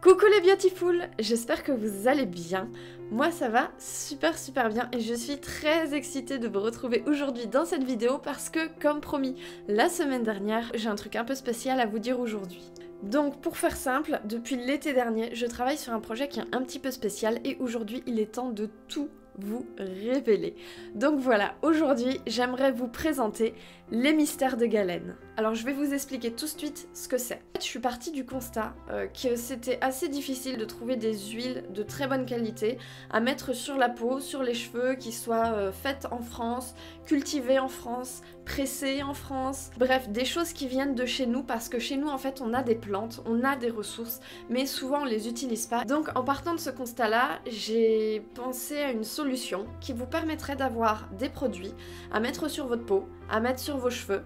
Coucou les beautiful, j'espère que vous allez bien. Moi ça va super bien et je suis très excitée de vous retrouver aujourd'hui dans cette vidéo parce que comme promis la semaine dernière, j'ai un truc un peu spécial à vous dire aujourd'hui. Donc pour faire simple, depuis l'été dernier, je travaille sur un projet qui est un petit peu spécial et aujourd'hui il est temps de tout vous révéler. Donc voilà, aujourd'hui j'aimerais vous présenter les mystères de Galène. Alors je vais vous expliquer tout de suite ce que c'est. Je suis partie du constat que c'était assez difficile de trouver des huiles de très bonne qualité à mettre sur la peau, sur les cheveux, qui soient faites en France, cultivées en France, pressées en France, bref, des choses qui viennent de chez nous parce que chez nous en fait on a des plantes, on a des ressources, mais souvent on les utilise pas. Donc en partant de ce constat-là, j'ai pensé à une solution qui vous permettrait d'avoir des produits à mettre sur votre peau, à mettre sur vos cheveux,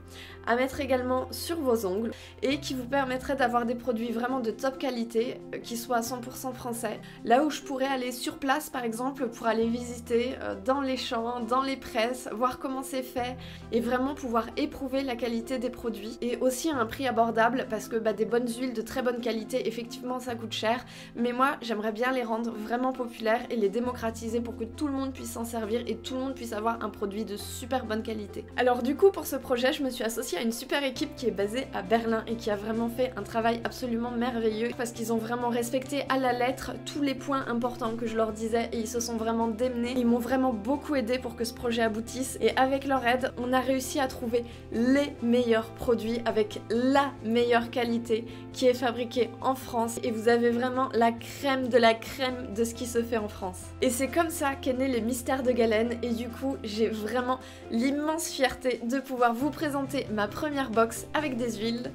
à mettre également sur vos ongles et qui vous permettrait d'avoir des produits vraiment de top qualité qui soient à 100% français. Là où je pourrais aller sur place par exemple pour aller visiter dans les champs, dans les presses, voir comment c'est fait et vraiment pouvoir éprouver la qualité des produits et aussi à un prix abordable parce que des bonnes huiles de très bonne qualité effectivement ça coûte cher, mais moi j'aimerais bien les rendre vraiment populaires et les démocratiser pour que tout le monde puisse s'en servir et tout le monde puisse avoir un produit de super bonne qualité. Alors du coup pour ce projet je me suis associée à une super équipe qui est basée à Berlin et qui a vraiment fait un travail absolument merveilleux parce qu'ils ont vraiment respecté à la lettre tous les points importants que je leur disais et ils se sont vraiment démenés. Ils m'ont vraiment beaucoup aidé pour que ce projet aboutisse et avec leur aide on a réussi à trouver les meilleurs produits avec la meilleure qualité qui est fabriquée en France et vous avez vraiment la crème de ce qui se fait en France. Et c'est comme ça qu'est né les mystères de Galène et du coup j'ai vraiment l'immense fierté de pouvoir vous présenter ma première box avec des huiles.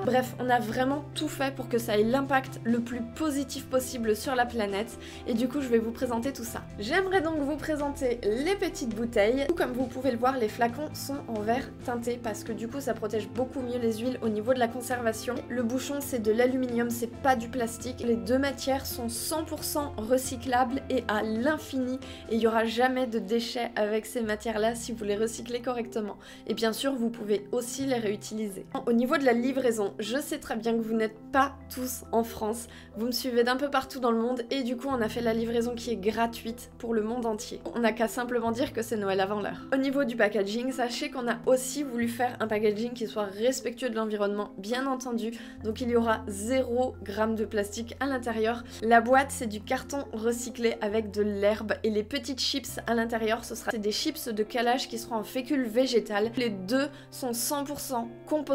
Bref, on a vraiment tout fait pour que ça ait l'impact le plus positif possible sur la planète et du coup je vais vous présenter tout ça. J'aimerais donc vous présenter les petites bouteilles. Comme vous pouvez le voir, les flacons sont en verre teinté parce que du coup ça protège beaucoup mieux les huiles au niveau de la conservation. Le bouchon c'est de l'aluminium, c'est pas du plastique. Les deux matières sont 100% recyclables et à l'infini et il n'y aura jamais de déchets avec ces matières là si vous les recyclez correctement. Et bien sûr vous pouvez aussi les réutiliser. Au niveau de la livraison, je sais très bien que vous n'êtes pas tous en France, vous me suivez d'un peu partout dans le monde et du coup on a fait la livraison qui est gratuite pour le monde entier. On n'a qu'à simplement dire que c'est Noël avant l'heure. Au niveau du packaging, sachez qu'on a aussi voulu faire un packaging qui soit respectueux de l'environnement, bien entendu, donc il y aura 0 g de plastique à l'intérieur. La boîte c'est du carton recyclé avec de l'herbe et les petites chips à l'intérieur ce sera des chips de calage qui seront en fécule végétale. Les deux sont 100% compostables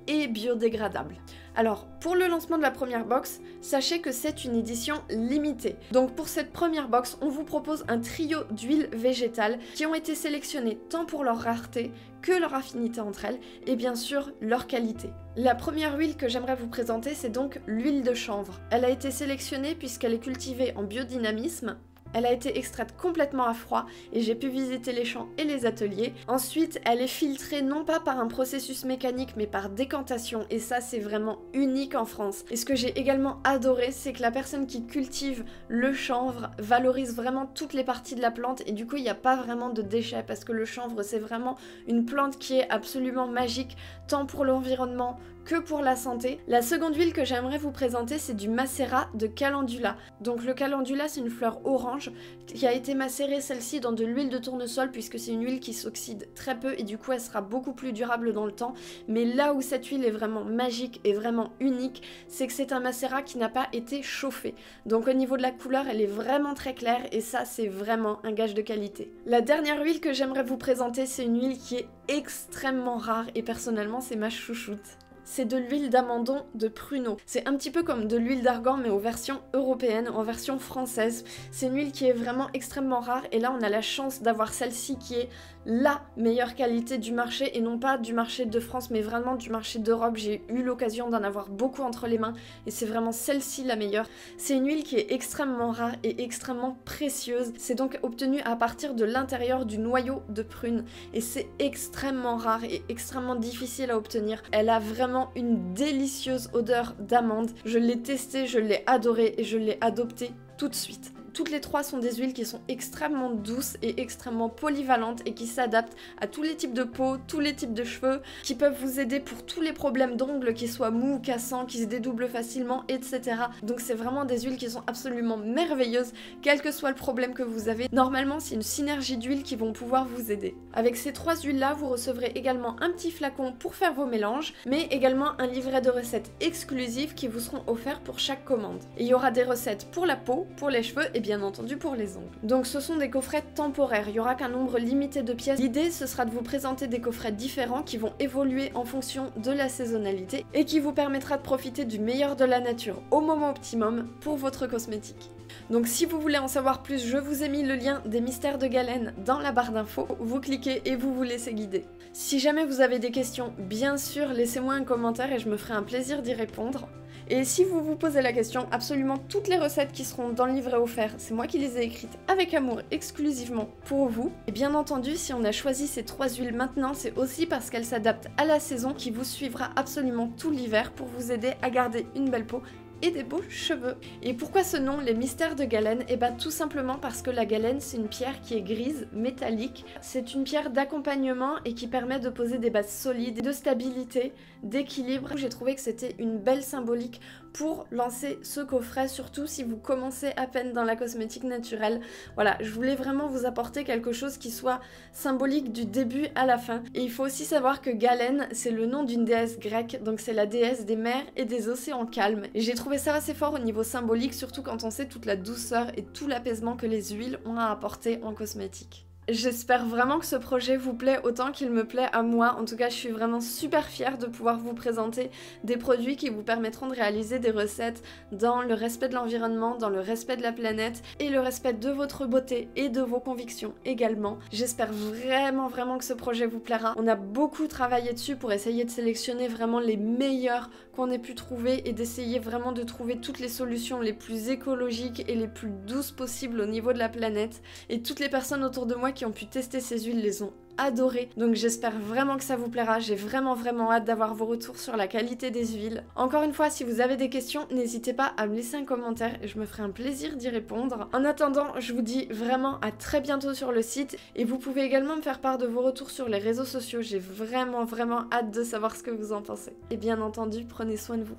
et biodégradables. Alors, pour le lancement de la première box, sachez que c'est une édition limitée. Donc pour cette première box, on vous propose un trio d'huiles végétales qui ont été sélectionnées tant pour leur rareté que leur affinité entre elles et bien sûr leur qualité. La première huile que j'aimerais vous présenter, c'est donc l'huile de chanvre. Elle a été sélectionnée puisqu'elle est cultivée en biodynamisme. Elle a été extraite complètement à froid et j'ai pu visiter les champs et les ateliers. Ensuite, elle est filtrée non pas par un processus mécanique mais par décantation et ça c'est vraiment unique en France. Et ce que j'ai également adoré, c'est que la personne qui cultive le chanvre valorise vraiment toutes les parties de la plante et du coup il n'y a pas vraiment de déchets parce que le chanvre c'est vraiment une plante qui est absolument magique tant pour l'environnement que pour la santé. La seconde huile que j'aimerais vous présenter, c'est du macérat de calendula. Donc le calendula, c'est une fleur orange qui a été macérée celle-ci dans de l'huile de tournesol puisque c'est une huile qui s'oxyde très peu et du coup elle sera beaucoup plus durable dans le temps. Mais là où cette huile est vraiment magique et vraiment unique, c'est que c'est un macérat qui n'a pas été chauffé. Donc au niveau de la couleur, elle est vraiment très claire et ça c'est vraiment un gage de qualité. La dernière huile que j'aimerais vous présenter, c'est une huile qui est extrêmement rare et personnellement c'est ma chouchoute. C'est de l'huile d'amandon de pruneau. C'est un petit peu comme de l'huile d'argan mais en version européenne, en version française. C'est une huile qui est vraiment extrêmement rare et là on a la chance d'avoir celle-ci qui est la meilleure qualité du marché et non pas du marché de France mais vraiment du marché d'Europe. J'ai eu l'occasion d'en avoir beaucoup entre les mains et c'est vraiment celle-ci la meilleure. C'est une huile qui est extrêmement rare et extrêmement précieuse. C'est donc obtenu à partir de l'intérieur du noyau de prune et c'est extrêmement rare et extrêmement difficile à obtenir. Elle a vraiment une délicieuse odeur d'amande. Je l'ai testée, je l'ai adorée et je l'ai adoptée tout de suite. Toutes les trois sont des huiles qui sont extrêmement douces et extrêmement polyvalentes et qui s'adaptent à tous les types de peau, tous les types de cheveux, qui peuvent vous aider pour tous les problèmes d'ongles, qui soient mous, cassants, qui se dédoublent facilement, etc. Donc c'est vraiment des huiles qui sont absolument merveilleuses, quel que soit le problème que vous avez. Normalement, c'est une synergie d'huiles qui vont pouvoir vous aider. Avec ces trois huiles-là, vous recevrez également un petit flacon pour faire vos mélanges, mais également un livret de recettes exclusifs qui vous seront offerts pour chaque commande. Et il y aura des recettes pour la peau, pour les cheveux et bien entendu pour les ongles. Donc ce sont des coffrets temporaires, il n'y aura qu'un nombre limité de pièces. L'idée, ce sera de vous présenter des coffrets différents qui vont évoluer en fonction de la saisonnalité et qui vous permettra de profiter du meilleur de la nature au moment optimum pour votre cosmétique. Donc si vous voulez en savoir plus, je vous ai mis le lien des mystères de Galène dans la barre d'infos, vous cliquez et vous vous laissez guider. Si jamais vous avez des questions, bien sûr, laissez-moi un commentaire et je me ferai un plaisir d'y répondre. Et si vous vous posez la question, absolument toutes les recettes qui seront dans le livret offert, c'est moi qui les ai écrites avec amour exclusivement pour vous. Et bien entendu, si on a choisi ces trois huiles maintenant, c'est aussi parce qu'elles s'adaptent à la saison qui vous suivra absolument tout l'hiver pour vous aider à garder une belle peau et des beaux cheveux. Et pourquoi ce nom, les mystères de Galène? Et bah tout simplement parce que la galène, c'est une pierre qui est grise, métallique. C'est une pierre d'accompagnement et qui permet de poser des bases solides, de stabilité, d'équilibre. J'ai trouvé que c'était une belle symbolique pour lancer ce coffret, surtout si vous commencez à peine dans la cosmétique naturelle. Voilà, je voulais vraiment vous apporter quelque chose qui soit symbolique du début à la fin. Et il faut aussi savoir que Galène, c'est le nom d'une déesse grecque, donc c'est la déesse des mers et des océans calmes. Et j'ai trouvé ça assez fort au niveau symbolique, surtout quand on sait toute la douceur et tout l'apaisement que les huiles ont à apporter en cosmétique. J'espère vraiment que ce projet vous plaît autant qu'il me plaît à moi. En tout cas, je suis vraiment super fière de pouvoir vous présenter des produits qui vous permettront de réaliser des recettes dans le respect de l'environnement, dans le respect de la planète et le respect de votre beauté et de vos convictions également. J'espère vraiment que ce projet vous plaira. On a beaucoup travaillé dessus pour essayer de sélectionner vraiment les meilleurs qu'on ait pu trouver et d'essayer vraiment de trouver toutes les solutions les plus écologiques et les plus douces possibles au niveau de la planète. Et toutes les personnes autour de moi qui ont pu tester ces huiles les ont adoré, donc j'espère vraiment que ça vous plaira. J'ai vraiment hâte d'avoir vos retours sur la qualité des huiles. Encore une fois, si vous avez des questions, n'hésitez pas à me laisser un commentaire et je me ferai un plaisir d'y répondre. En attendant, je vous dis vraiment à très bientôt sur le site et vous pouvez également me faire part de vos retours sur les réseaux sociaux. J'ai vraiment hâte de savoir ce que vous en pensez. Et bien entendu, prenez soin de vous.